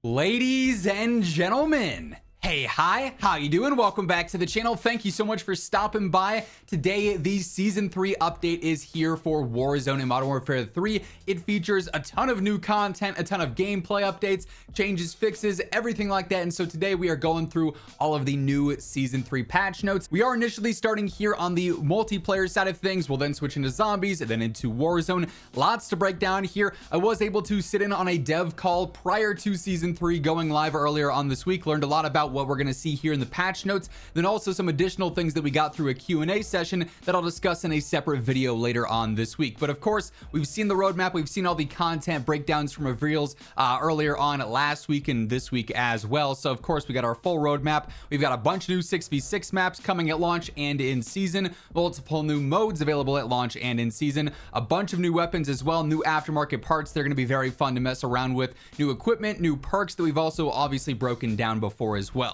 Ladies and gentlemen, hey, hi, how you doing? Welcome back to the channel. Thank you so much for stopping by. Today, the Season 3 update is here for Warzone and Modern Warfare 3. It features a ton of new content, a ton of gameplay updates, changes, fixes, everything like that. And so today we are going through all of the new Season 3 patch notes. We are initially starting here on the multiplayer side of things. We'll then switch into zombies and then into Warzone. Lots to break down here. I was able to sit in on a dev call prior to Season 3 going live earlier on this week. Learned a lot about what we're going to see here in the patch notes, then also some additional things that we got through a Q&A session that I'll discuss in a separate video later on this week. But of course, we've seen the roadmap, we've seen all the content breakdowns from reveals earlier on last week and this week as well. So of course, we got our full roadmap. We've got a bunch of new 6v6 maps coming at launch and in season, multiple new modes available at launch and in season, a bunch of new weapons as well, new aftermarket parts. They're going to be very fun to mess around with, new equipment, new perks that we've also obviously broken down before as well.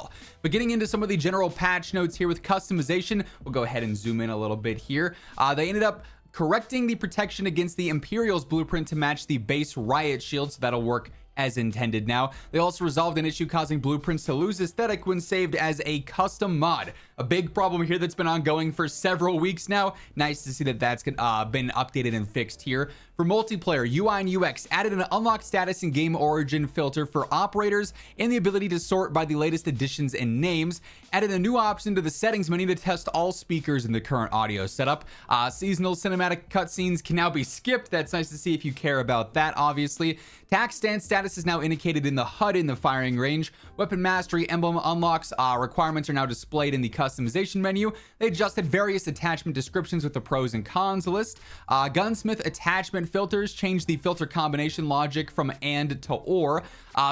But getting into some of the general patch notes here with customization, we'll go ahead and zoom in a little bit here. They ended up correcting the protection against the Imperial's blueprint to match the base riot shield, so that'll work as intended now. They also resolved an issue causing blueprints to lose aesthetic when saved as a custom mod. A big problem here that's been ongoing for several weeks now. Nice to see that that's been updated and fixed here. For multiplayer, UI and UX added an unlock status and game origin filter for operators and the ability to sort by the latest additions and names. Added a new option to the settings menu to test all speakers in the current audio setup. Seasonal cinematic cutscenes can now be skipped. That's nice to see if you care about that, obviously. Tac stand status is now indicated in the HUD in the firing range. Weapon mastery emblem unlocks requirements are now displayed in the customization menu. They adjusted various attachment descriptions with the pros and cons list. Gunsmith attachment filters changed the filter combination logic from and to or.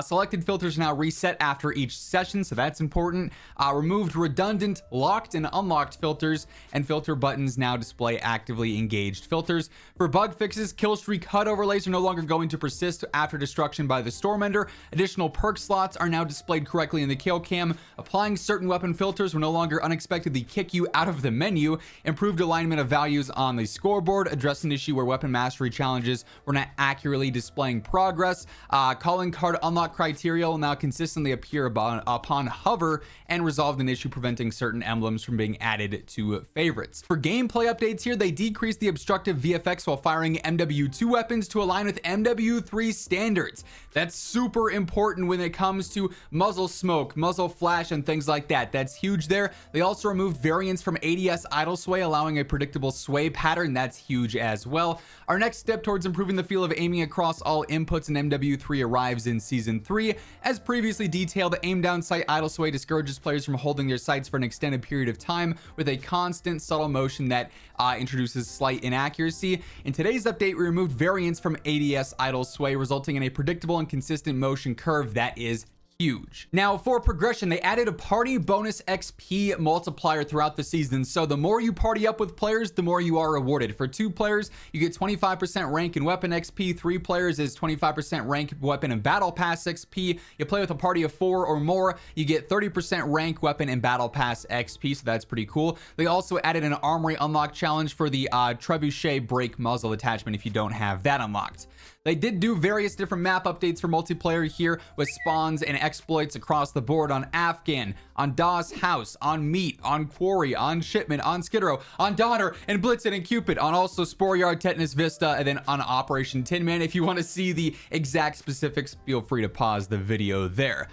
Selected filters are now reset after each session, so that's important. Removed redundant locked and unlocked filters, and filter buttons now display actively engaged filters. For bug fixes, killstreak HUD overlays are no longer going to persist after destruction by the Stormender. Additional perk slots are now displayed correctly in the kill cam. Applying certain weapon filters will no longer unexpectedly kick you out of the menu. Improved alignment of values on the scoreboard, addressed an issue where weapon mastery challenges were not accurately displaying progress. Calling card unlock criteria will now consistently appear upon hover, and resolved an issue preventing certain emblems from being added to favorites. For gameplay updates here, they decreased the obstructive VFX while firing MW2 weapons to align with MW3 standards. That's super important when it comes to muzzle smoke, muzzle flash, and things like that. That's huge there. They also removed variance from ADS idle sway, allowing a predictable sway pattern. That's huge as well. Our next step towards improving the feel of aiming across all inputs in MW3 arrives in Season 3. As previously detailed, aim down sight idle sway discourages players from holding their sights for an extended period of time with a constant subtle motion that introduces slight inaccuracy. In today's update, we removed variance from ADS idle sway, resulting in a predictable and consistent motion curve that is huge. Now for progression, they added a party bonus XP multiplier throughout the season. So the more you party up with players, the more you are rewarded. For 2 players, you get 25% rank and weapon XP. 3 players is 25% rank, weapon, and battle pass XP. You play with a party of 4 or more, you get 30% rank, weapon, and battle pass XP. So that's pretty cool. They also added an armory unlock challenge for the trebuchet break muzzle attachment if you don't have that unlocked. They did do various different map updates for multiplayer here with spawns and exploits across the board on Afghan, on Dawes House, on Meat, on Quarry, on Shipment, on Skid Row, on Donner, and Blitzen and Cupid, on also Sporyard, Tetanus Vista, and then on Operation Tin Man. If you want to see the exact specifics, feel free to pause the video there.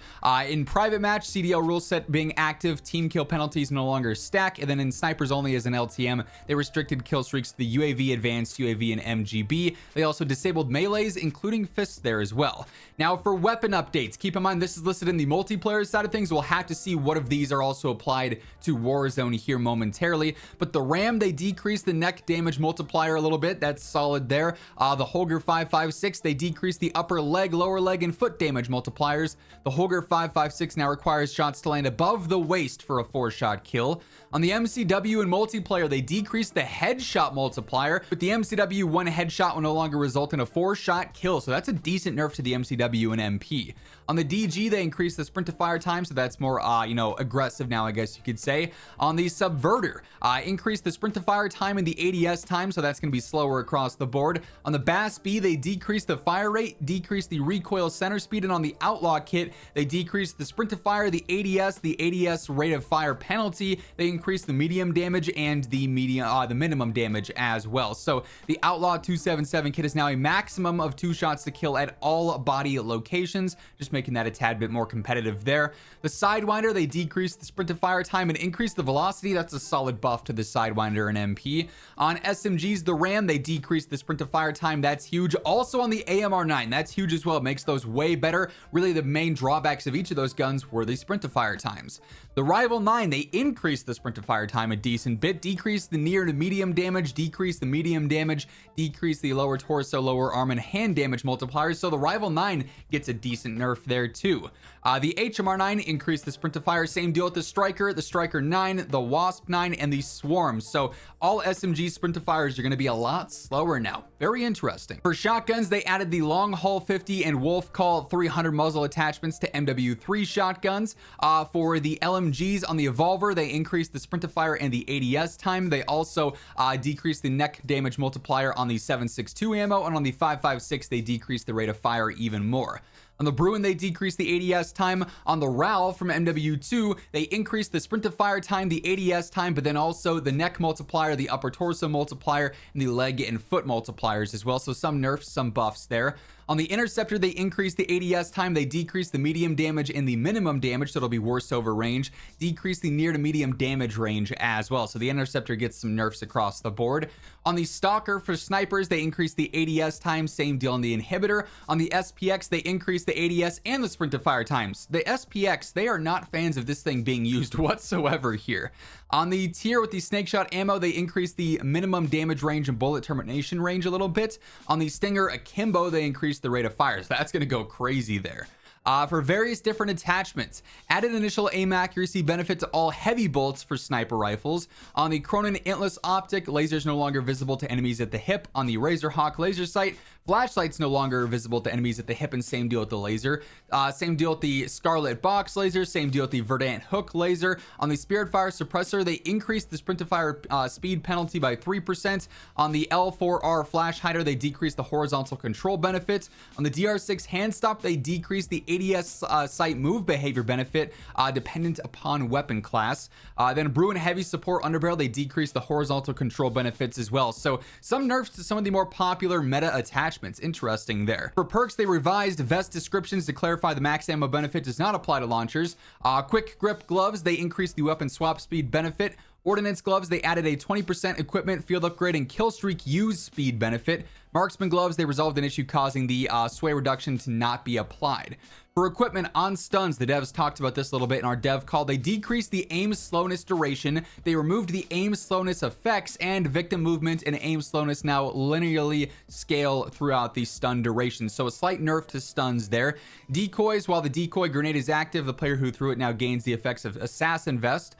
In private match, CDL rule set being active, team kill penalties no longer stack, and then in snipers only as an LTM, they restricted kill streaks to the UAV, advanced UAV, and MGB. They also disabled melees, including fists there as well. Now for weapon updates, keep in mind this is listed in the multiplayer side of things. We'll have to see what of these are also applied to Warzone here momentarily. But the RAM, they decreased the neck damage multiplier a little bit. That's solid there. The Holger 556, they decreased the upper leg, lower leg, and foot damage multipliers. The Holger 556 now requires shots to land above the waist for a 4-shot kill. On the MCW and multiplayer, they decreased the headshot multiplier, but the MCW 1 headshot will no longer result in a 4-shot kill, so that's a decent nerf to the MCW and MP. On the DG, they increased the sprint to fire time, so that's more, you know, aggressive now, I guess you could say. On the Subverter, increased the sprint to fire time and the ADS time, so that's going to be slower across the board. On the Bass B, they decreased the fire rate, decreased the recoil center speed, and on the Outlaw kit, they decreased the sprint to fire, the ADS rate of fire penalty. They increased the medium damage and the minimum damage as well. So the Outlaw 277 kit is now a maximum of 2 shots to kill at all body locations, just making that a tad bit more competitive there. The Sidewinder, they decreased the sprint to fire time and increased the velocity. That's a solid buff to the Sidewinder and MP. On SMGs, the Ram, they decreased the sprint to fire time. That's huge. Also on the AMR9, that's huge as well. It makes those way better. Really, the main drawbacks of each of those guns were the sprint to fire times. The Rival 9, they increased the sprint to fire time a decent bit, decreased the near to medium damage, decreased the medium damage, decreased the lower torso, lower arm, and hand damage multipliers. So the Rival 9 gets a decent nerf there too. The HMR 9 increased the sprint to fire. Same deal with the Striker 9, the Wasp 9, and the Swarm. So all SMG sprint to fires are going to be a lot slower now. Very interesting. For shotguns, they added the Long Haul 50 and Wolf Call 300 muzzle attachments to MW3 shotguns. For the LMGs on the Evolver, they increased the sprint to fire and the ADS time. They also decreased the neck damage multiplier on the 7.62 ammo, and on the 5.56 they decreased the rate of fire even more. On the Bruin, they decreased the ADS time. On the RAL from MW2, they increased the sprint to fire time, the ADS time, but then also the neck multiplier, the upper torso multiplier, and the leg and foot multipliers as well. So some nerfs, some buffs there. On the Interceptor, they increased the ADS time, they decreased the medium damage and the minimum damage, so it'll be worse over range, decreased the near to medium damage range as well. So the Interceptor gets some nerfs across the board. On the Stalker for snipers, they increased the ADS time, same deal on the Inhibitor. On the SPX, they increased the ADS and the sprint to fire times. The SPX, they are not fans of this thing being used whatsoever here. On the Tier with the Snake Shot ammo, they increased the minimum damage range and bullet termination range a little bit. On the Stinger Akimbo, they increased the rate of fire, so that's going to go crazy there. For various different attachments, added initial aim accuracy benefit to all heavy bolts for sniper rifles. On the Cronin Intless Optic, lasers no longer visible to enemies at the hip. On the Razorhawk laser sight, flashlights no longer visible to enemies at the hip, and same deal with the laser. Same deal with the Scarlet Box laser, same deal with the Verdant Hook laser. On the Spiritfire Suppressor, they increased the sprint to fire speed penalty by 3%. On the L4R Flash Hider, they decreased the horizontal control benefit. On the DR6 Hand Stop, they decreased the ADS sight move behavior benefit dependent upon weapon class. Then Bruin Heavy Support Underbarrel, they decreased the horizontal control benefits as well. So some nerfs to some of the more popular meta attachments. Interesting there. For perks, they revised vest descriptions to clarify the max ammo benefit does not apply to launchers. Quick Grip Gloves, they increased the weapon swap speed benefit. Ordnance Gloves, they added a 20% equipment field upgrade and kill streak use speed benefit. Marksman Gloves, they resolved an issue causing the sway reduction to not be applied. For equipment on stuns, the devs talked about this a little bit in our dev call. They decreased the aim slowness duration. They removed the aim slowness effects, and victim movement and aim slowness now linearly scale throughout the stun duration. So a slight nerf to stuns there. Decoys, while the decoy grenade is active, the player who threw it now gains the effects of Assassin Vest.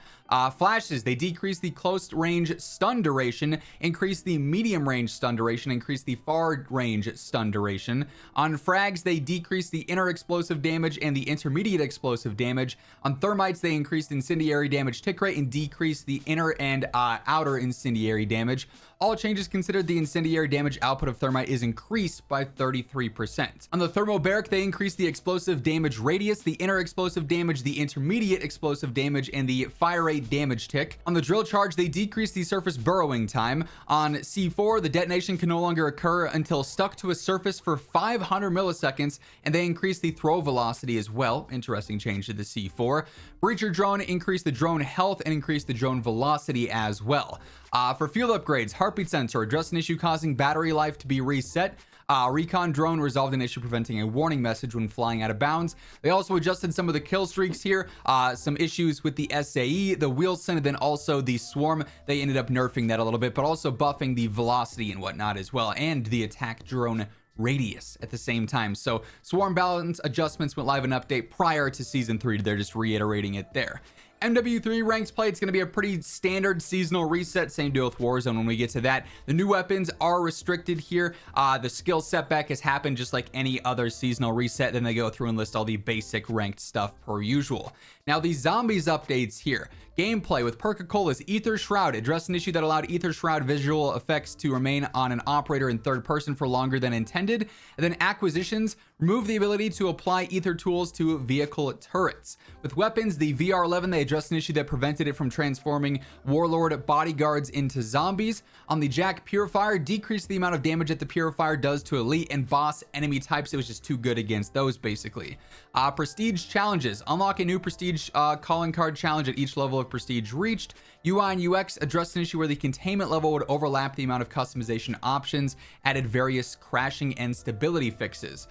Flashes, they decreased the close range stun duration, increased the medium range stun duration, increased the far range stun duration. On frags, they decreased the inner explosive damage and the intermediate explosive damage. On thermites, they increased incendiary damage tick rate and decreased the inner and outer incendiary damage. All changes considered, the incendiary damage output of thermite is increased by 33%. On the thermobaric, they increased the explosive damage radius, the inner explosive damage, the intermediate explosive damage, and the fire rate damage tick. On the drill charge, they decreased the surface burrowing time. On C4, the detonation can no longer occur until stuck to a surface for 500 milliseconds, and they increased the throw velocity as well. Interesting change to the C4. Breacher drone increased the drone health and increased the drone velocity as well. For field upgrades, heartbeat sensor addressed an issue causing battery life to be reset. Recon drone resolved an issue preventing a warning message when flying out of bounds. They also adjusted some of the kill streaks here, some issues with the SAE, the Wilson, and then also the Swarm. They ended up nerfing that a little bit, but also buffing the velocity and whatnot as well, and the attack drone radius at the same time. So Swarm balance adjustments went live in update prior to season 3. They're just reiterating it there. MW3 ranked play, it's going to be a pretty standard seasonal reset. Same deal with Warzone when we get to that. The new weapons are restricted here. The skill setback has happened just like any other seasonal reset. Then they go through and list all the basic ranked stuff per usual. Now the zombies updates here. Gameplay with Perca-Cola's Ether Shroud addressed an issue that allowed Ether Shroud visual effects to remain on an operator in third person for longer than intended. And then acquisitions remove the ability to apply ether tools to vehicle turrets. With weapons, the VR11, they addressed an issue that prevented it from transforming warlord bodyguards into zombies. On the Jack Purifier, decreased the amount of damage that the Purifier does to elite and boss enemy types. It was just too good against those basically. Prestige challenges, unlock a new prestige calling card challenge at each level of prestige reached. UI and UX addressed an issue where the containment level would overlap the amount of customization options, added various crashing and stability fixes.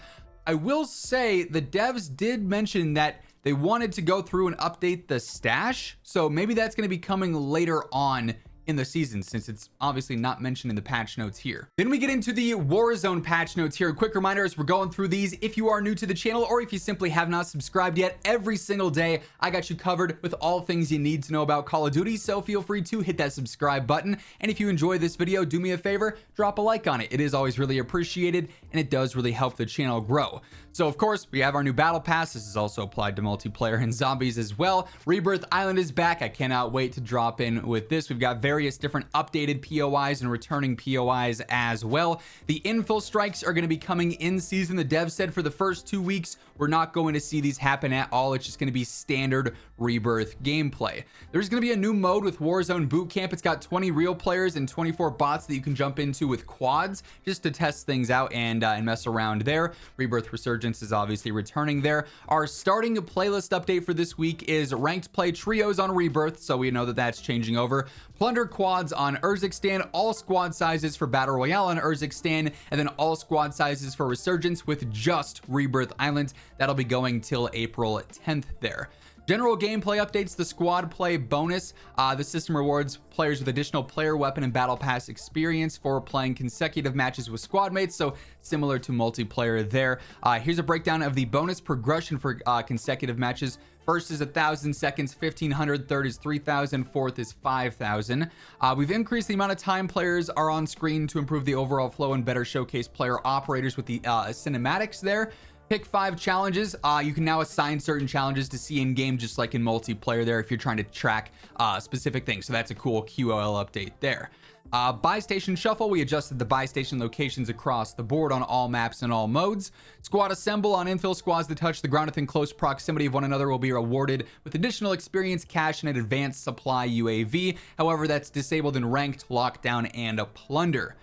I will say the devs did mention that they wanted to go through and update the stash, so maybe that's going to be coming later on in the season, since it's obviously not mentioned in the patch notes here. Then we get into the Warzone patch notes here. A quick reminder as we're going through these, if you are new to the channel or if you simply have not subscribed yet, every single day I got you covered with all things you need to know about Call of Duty, so feel free to hit that subscribe button. And if you enjoy this video, do me a favor, drop a like on it. It is always really appreciated and it does really help the channel grow. So of course we have our new battle pass. This is also applied to multiplayer and zombies as well. Rebirth Island is back. I cannot wait to drop in with this. We've got various different updated POIs and returning POIs as well. The infill strikes are going to be coming in season. The dev said for the first 2 weeks we're not going to see these happen at all. It's just going to be standard Rebirth gameplay. There's going to be a new mode with Warzone Boot Camp. It's got 20 real players and 24 bots that you can jump into with quads just to test things out and mess around there. Rebirth Resurgence is obviously returning there. Our starting playlist update for this week is ranked play trios on Rebirth, so we know that that's changing over. Plunder quads on Urzikstan, all squad sizes for Battle Royale on Urzikstan, and then all squad sizes for Resurgence with just Rebirth Island. That'll be going till April 10th there. General gameplay updates, the squad play bonus. The system rewards players with additional player weapon and battle pass experience for playing consecutive matches with squad mates, so similar to multiplayer there. Here's a breakdown of the bonus progression for consecutive matches. First is 1,000 seconds, 1,500, third is 3,000, fourth is 5,000. We've increased the amount of time players are on screen to improve the overall flow and better showcase player operators with the cinematics there. Pick 5 challenges. You can now assign certain challenges to see in game, just like in multiplayer there, if you're trying to track specific things. So that's a cool QOL update there. Buy station shuffle, we adjusted the buy station locations across the board on all maps and all modes. Squad assemble, on infill squads that touch the ground within close proximity of one another will be rewarded with additional experience, cash, and an advanced supply UAV. However, that's disabled in ranked, lockdown, and a plunder.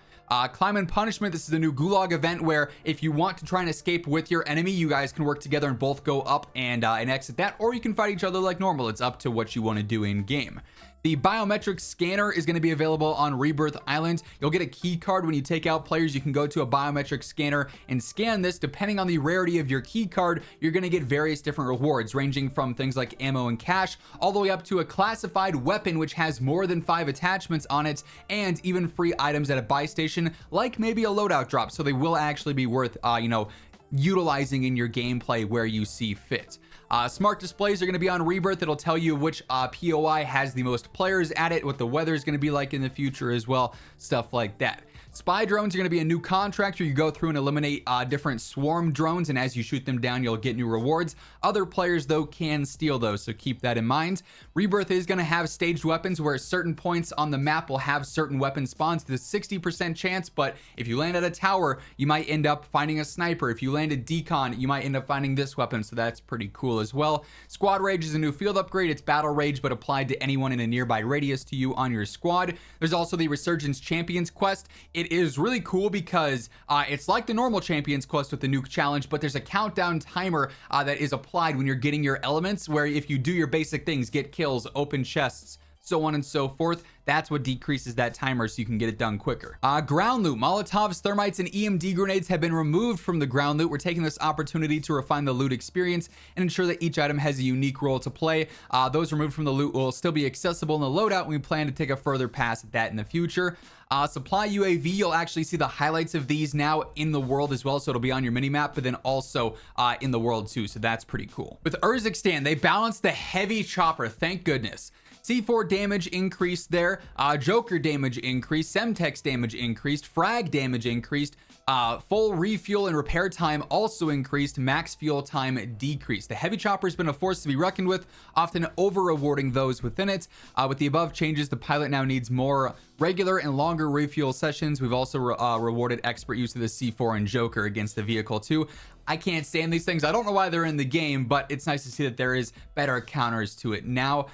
Climb and punishment, this is a new gulag event where if you want to try and escape with your enemy, you guys can work together and both go up and exit that, or you can fight each other like normal. It's up to what you want to do in game. The biometric scanner is going to be available on Rebirth Island. You'll get a key card when you take out players. You can go to a biometric scanner and scan this. Depending on the rarity of your key card, you're going to get various different rewards, ranging from things like ammo and cash, all the way up to a classified weapon which has more than 5 attachments on it, and even free items at a buy station, like maybe a loadout drop. So they will actually be worth, utilizing in your gameplay where you see fit. Smart displays are going to be on Rebirth. It'll tell you which POI has the most players at it, what the weather is going to be like in the future as well, stuff like that. Spy drones are going to be a new contract where you go through and eliminate different swarm drones, and as you shoot them down, you'll get new rewards. Other players, though, can steal those, so keep that in mind. Rebirth is going to have staged weapons where certain points on the map will have certain weapon spawns. There's a 60% chance, but if you land at a tower, you might end up finding a sniper. If you land at decon, you might end up finding this weapon, so that's pretty cool as well. Squad Rage is a new field upgrade. It's Battle Rage, but applied to anyone in a nearby radius to you on your squad. There's also the Resurgence Champions quest. It is really cool because it's like the normal Champions quest with the nuke challenge, but there's a countdown timer that is applied when you're getting your elements, where if you do your basic things, get kills, open chests, so on and so forth. That's what decreases that timer so you can get it done quicker. Ground loot. Molotovs, thermites, and EMD grenades have been removed from the ground loot. We're taking this opportunity to refine the loot experience and ensure that each item has a unique role to play. Those removed from the loot will still be accessible in the loadout, and we plan to take a further pass at that in the future. Supply UAV, you'll actually see the highlights of these now in the world as well, so it'll be on your minimap, but then also in the world too, so that's pretty cool. With Urzikstan, they balanced the heavy chopper, thank goodness. C4 damage increased there, Joker damage increased, Semtex damage increased, frag damage increased, full refuel and repair time also increased, max fuel time decreased. The heavy chopper has been a force to be reckoned with, often over rewarding those within it. With the above changes, the pilot now needs more regular and longer refuel sessions. We've also rewarded expert use of the C4 and Joker against the vehicle too. I can't stand these things. I don't know why they're in the game, but it's nice to see that there is better counters to it. Now,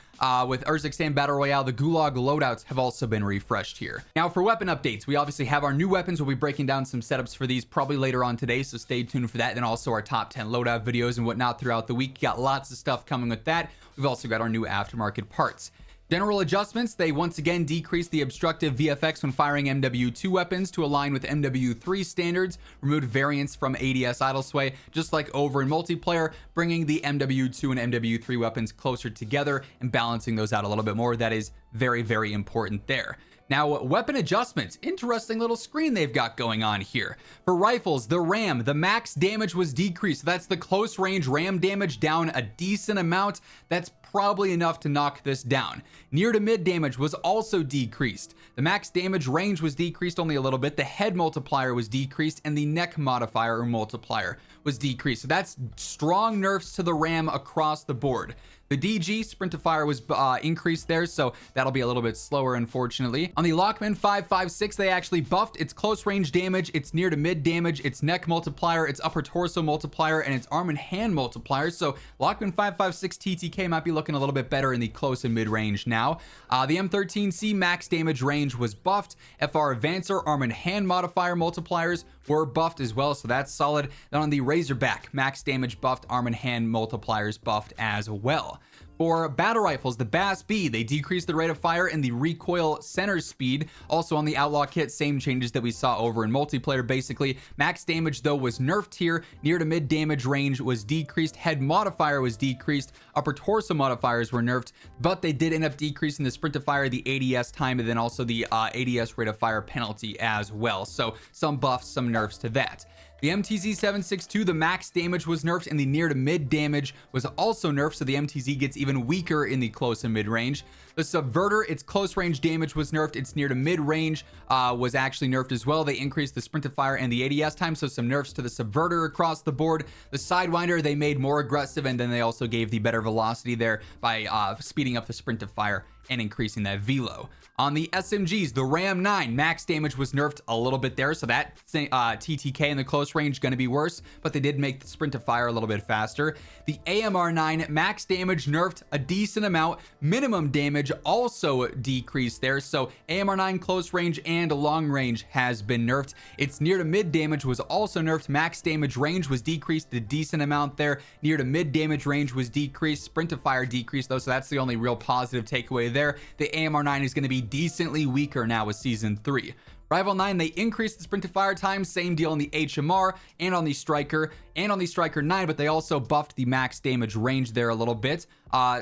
with Urzikstan Battle Royale, the Gulag loadouts have also been refreshed here. Now, for weapon updates, we obviously have our new weapons. We'll be breaking down some setups for these probably later on today, so stay tuned for that. And also our top 10 loadout videos and whatnot throughout the week. Got lots of stuff coming with that. We've also got our new aftermarket parts. General adjustments, they once again decreased the obstructive VFX when firing MW2 weapons to align with MW3 standards, removed variance from ADS idle sway, just like over in multiplayer, bringing the MW2 and MW3 weapons closer together and balancing those out a little bit more. That is very, very important there. Now, weapon adjustments, interesting little screen they've got going on here. For rifles, the RAM, the max damage was decreased. That's the close range RAM damage down a decent amount. That's probably enough to knock this down. Near to mid damage was also decreased. The max damage range was decreased only a little bit. The head multiplier was decreased, and the neck modifier or multiplier was decreased. So that's strong nerfs to the RAM across the board. The DG sprint to fire was increased there, so that'll be a little bit slower, unfortunately. On the Lockman 5.56, they actually buffed its close range damage, its near to mid damage, its neck multiplier, its upper torso multiplier, and its arm and hand multiplier. So Lockman 5.56 TTK might be looking a little bit better in the close and mid range now. The M13C max damage range was buffed. FR Advancer, arm and hand modifier multipliers were buffed as well, so that's solid. Then on the Razorback, max damage buffed, arm and hand multipliers buffed as well. For battle rifles, the BAS-B, they decreased the rate of fire and the recoil center speed. Also on the Outlaw kit, same changes that we saw over in multiplayer basically. Max damage though was nerfed here. Near to mid damage range was decreased. Head modifier was decreased. Upper torso modifiers were nerfed, but they did end up decreasing the sprint to fire, the ADS time, and then also the ADS rate of fire penalty as well. So some buffs, some nerfs to that. The MTZ 7.62, the max damage was nerfed and the near to mid damage was also nerfed, so the MTZ gets even weaker in the close and mid range. The Subverter, its close range damage was nerfed, its near to mid range was actually nerfed as well. They increased the sprint to fire and the ADS time, so some nerfs to the Subverter across the board. The Sidewinder, they made more aggressive, and then they also gave the better velocity there by speeding up the sprint to fire and increasing that velo. On the SMGs, the Ram 9 max damage was nerfed a little bit there, so that TTK in the close range going to be worse, but they did make the sprint to fire a little bit faster. The AMR 9 max damage nerfed a decent amount. Minimum damage also decreased there, so AMR 9 close range and long range has been nerfed. Its near to mid damage was also nerfed. Max damage range was decreased a decent amount there. Near to mid damage range was decreased. Sprint to fire decreased though, so that's the only real positive takeaway there. The AMR 9 is going to be decently weaker now with Season 3. Rival 9, they increased the sprint to fire time, same deal on the HMR and on the Striker 9, but they also buffed the max damage range there a little bit.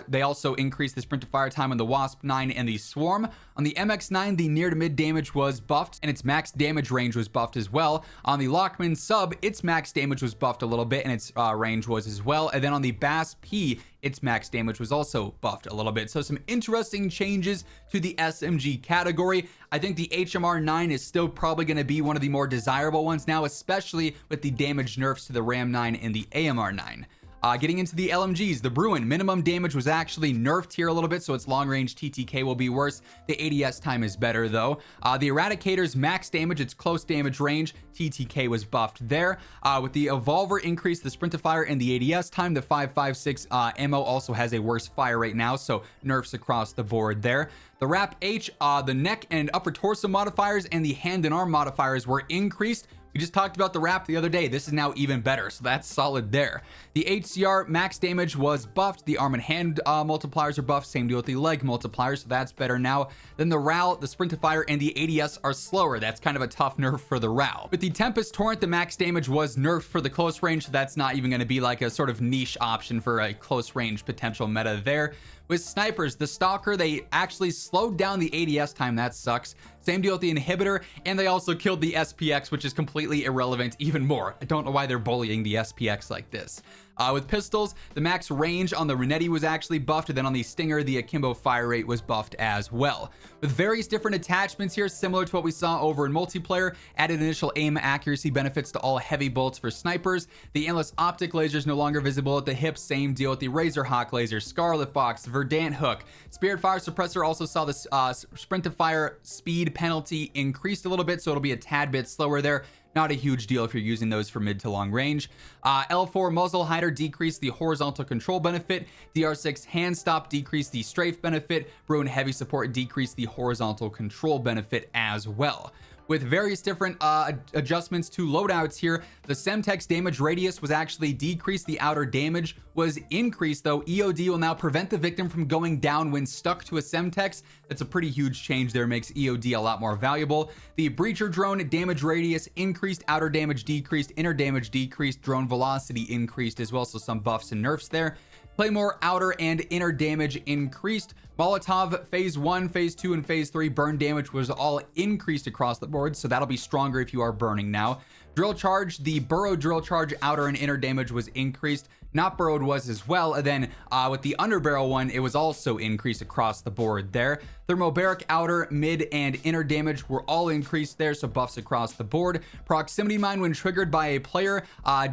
They also increased the sprint to fire time on the Wasp 9 and the Swarm. On the MX9, the near to mid damage was buffed and its max damage range was buffed as well. On the Lockman Sub, its max damage was buffed a little bit and its range was as well. And then on the BAS-P, its max damage was also buffed a little bit. So some interesting changes to the SMG category. I think the HMR 9 is still probably going to be one of the more desirable ones now, especially with the damage nerfs to the Ram 9 and the AMR 9. Getting into the LMGs, the Bruin minimum damage was actually nerfed here a little bit, so its long range TTK will be worse. The ADS time is better though. The Eradicator's max damage, its close damage range, TTK was buffed there. With the Evolver increase, the sprint to fire and the ADS time, the 5.56 ammo also has a worse fire rate now, so nerfs across the board there. The Rap H, the neck and upper torso modifiers and the hand and arm modifiers were increased, We just talked about the wrap the other day. This is now even better, so that's solid there. The HCR max damage was buffed. The arm and hand multipliers are buffed. Same deal with the leg multipliers, so that's better now. Then the RAL, the Sprintifier, and the ADS are slower. That's kind of a tough nerf for the RAL. With the Tempest Torrent, the max damage was nerfed for the close range, so that's not even going to be like a sort of niche option for a close range potential meta there. With snipers, the Stalker, they actually slowed down the ADS time. That sucks. Same deal with the Inhibitor, and they also killed the SPX, which is completely irrelevant even more. I don't know why they're bullying the SPX like this. With pistols, the max range on the Renetti was actually buffed, and then on the Stinger, the Akimbo fire rate was buffed as well. With various different attachments here, similar to what we saw over in multiplayer, added initial aim accuracy benefits to all heavy bolts for snipers. The endless optic laser is no longer visible at the hip. Same deal with the Razor Hawk laser, Scarlet Box, Verdant Hook. Spirit Fire Suppressor also saw the sprint to fire speed penalty increased a little bit, so it'll be a tad bit slower there. Not a huge deal if you're using those for mid to long range. L4 muzzle hider decreased the horizontal control benefit. DR6 hand stop decreased the strafe benefit. Bruin heavy support decreased the horizontal control benefit as well. With various different adjustments to loadouts here, the Semtex damage radius was actually decreased. The outer damage was increased, though. EOD will now prevent the victim from going down when stuck to a Semtex. That's a pretty huge change there, makes EOD a lot more valuable. The Breacher drone damage radius increased, outer damage decreased, inner damage decreased, drone velocity increased as well, so some buffs and nerfs there. Claymore outer and inner damage increased. Molotov phase 1, phase 2, and phase 3 burn damage was all increased across the board, so that'll be stronger if you are burning now. Drill charge, the burrowed drill charge outer and inner damage was increased. Not burrowed was as well. And then with the underbarrel one, it was also increased across the board there. Thermobaric outer, mid, and inner damage were all increased there, so buffs across the board. Proximity mine when triggered by a player,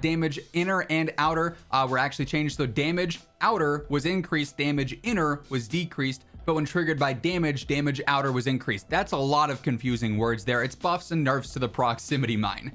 damage inner and outer were actually changed. So damage outer was increased, damage inner was decreased, but when triggered by damage, damage outer was increased. That's a lot of confusing words there. It's buffs and nerfs to the proximity mine.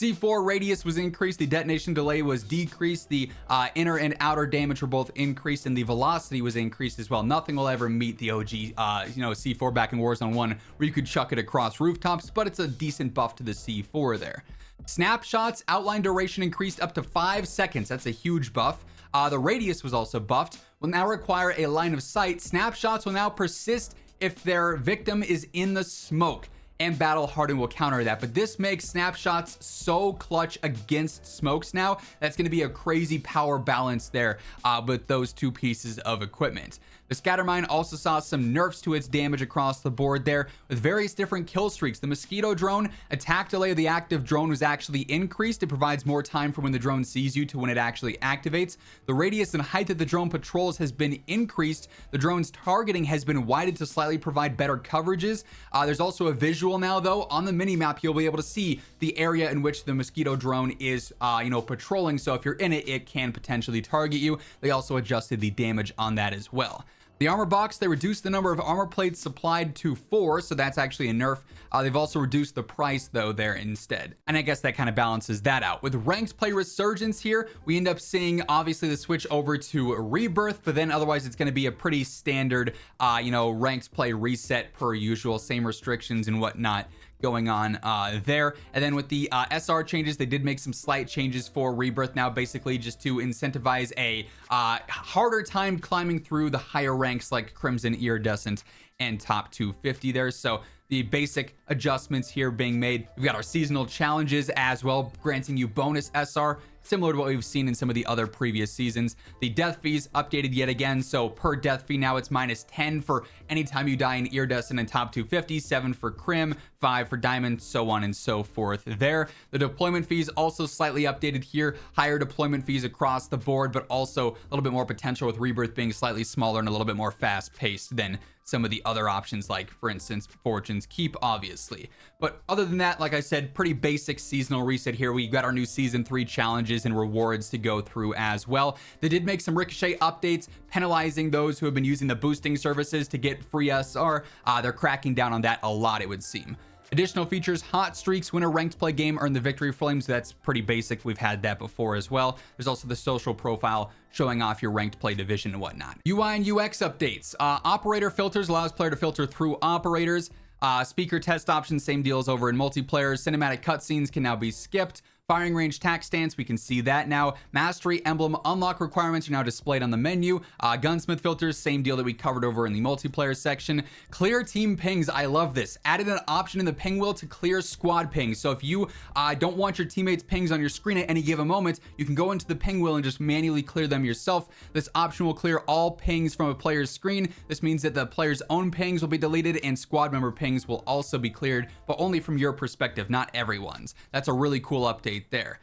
C4 radius was increased, the detonation delay was decreased, the inner and outer damage were both increased, and the velocity was increased as well. Nothing will ever meet the OG C4 back in Warzone 1 where you could chuck it across rooftops, but it's a decent buff to the C4 there. Snapshots outline duration increased up to 5 seconds. That's a huge buff. The radius was also buffed. Will now require a line of sight. Snapshots will now persist if their victim is in the smoke, and Battle Hardened will counter that. But this makes snapshots so clutch against smokes now. That's going to be a crazy power balance there with those two pieces of equipment. The Scattermine also saw some nerfs to its damage across the board there with various different kill streaks. The Mosquito drone, attack delay of the active drone was actually increased. It provides more time from when the drone sees you to when it actually activates. The radius and height of the drone patrols has been increased. The drone's targeting has been widened to slightly provide better coverages. There's also a visual now, though. On the mini-map, you'll be able to see the area in which the Mosquito drone is, patrolling. So if you're in it, it can potentially target you. They also adjusted the damage on that as well. The armor box, they reduced the number of armor plates supplied to 4, so that's actually a nerf. They've also reduced the price, though, there instead. And I guess that kind of balances that out. With ranked play resurgence here, we end up seeing, obviously, the switch over to Rebirth, but then otherwise it's going to be a pretty standard, ranked play reset per usual, same restrictions and whatnot going on there. And then with the SR changes, they did make some slight changes for Rebirth now, basically just to incentivize a harder time climbing through the higher ranks like Crimson, Iridescent, and Top 250 there. So the basic adjustments here being made. We've got our seasonal challenges as well, granting you bonus SR, similar to what we've seen in some of the other previous seasons. The death fees updated yet again, so per death fee now it's -10 for anytime you die in Iridescent and Top 250, 7 for Crim, 5 for Diamond, so on and so forth there. The deployment fees also slightly updated here, higher deployment fees across the board, but also a little bit more potential with Rebirth being slightly smaller and a little bit more fast-paced than some of the other options, like, for instance, Fortune's Keep, obviously. But other than that, like I said, pretty basic seasonal reset here. We got our new Season 3 challenges and rewards to go through as well. They did make some Ricochet updates, penalizing those who have been using the boosting services to get free SR. They're cracking down on that a lot, it would seem. Additional features, hot streaks, win a ranked play game, earn the victory flames. That's pretty basic. We've had that before as well. There's also the social profile showing off your ranked play division and whatnot. UI and UX updates. Operator filters allows player to filter through operators. Speaker test options, same deal as over in multiplayer. Cinematic cutscenes can now be skipped. Firing range tac stance, we can see that now. Mastery emblem unlock requirements are now displayed on the menu. Gunsmith filters, same deal that we covered over in the multiplayer section. Clear team pings, I love this. Added an option in the ping wheel to clear squad pings. So if you don't want your teammates' pings on your screen at any given moment, you can go into the ping wheel and just manually clear them yourself. This option will clear all pings from a player's screen. This means that the player's own pings will be deleted and squad member pings will also be cleared, but only from your perspective, not everyone's. That's a really cool update there.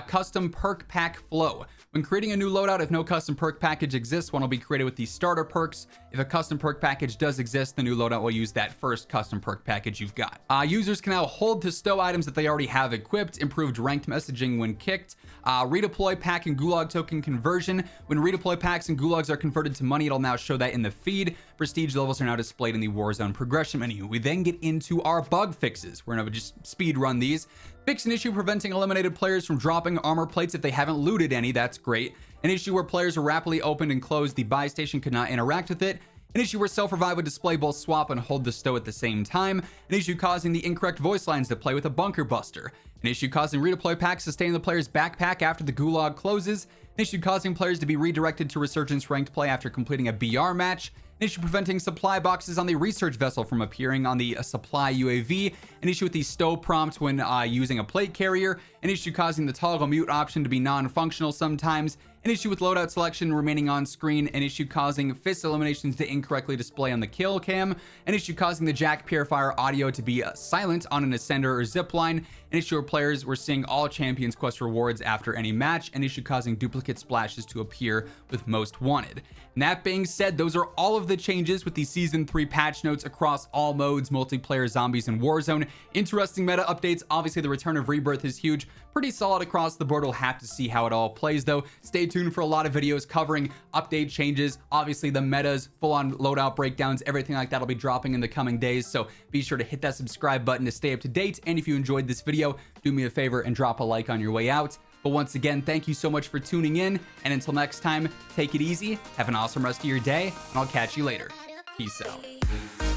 Custom perk pack flow. When creating a new loadout, if no custom perk package exists, one will be created with the starter perks. If a custom perk package does exist, the new loadout will use that first custom perk package you've got. Users can now hold to stow items that they already have equipped. Improved ranked messaging when kicked. Redeploy pack and gulag token conversion. When redeploy packs and gulags are converted to money, it'll now show that in the feed. Prestige levels are now displayed in the Warzone progression menu. We then get into our bug fixes. We're gonna just speed run these. Fix an issue preventing eliminated players from dropping armor plates if they haven't looted any. That's great. An issue where players are rapidly opened and closed. The buy station could not interact with it. An issue where self-revive would display both swap and hold the stow at the same time. An issue causing the incorrect voice lines to play with a bunker buster. An issue causing redeploy packs to stay in the player's backpack after the gulag closes. An issue causing players to be redirected to Resurgence ranked play after completing a BR match. An issue preventing supply boxes on the research vessel from appearing on the supply UAV. An issue with the stow prompt when using a plate carrier. An issue causing the toggle mute option to be non-functional sometimes. An issue with loadout selection remaining on screen. An issue causing fist eliminations to incorrectly display on the kill cam. An issue causing the jack purifier audio to be silent on an ascender or zipline. An issue where players were seeing all champions quest rewards after any match. An issue causing duplicate splashes to appear with most wanted. And that being said, those are all of the changes with the season 3 patch notes across all modes, multiplayer, zombies, and Warzone. Interesting meta updates. Obviously the return of Rebirth is huge. Pretty solid across the board. We'll have to see how it all plays though. Stay tuned for a lot of videos covering update changes. Obviously the metas, full-on loadout breakdowns, everything like that will be dropping in the coming days. So be sure to hit that subscribe button to stay up to date. And if you enjoyed this video, do me a favor and drop a like on your way out. But once again, thank you so much for tuning in. And until next time, take it easy. Have an awesome rest of your day. And I'll catch you later. Peace out.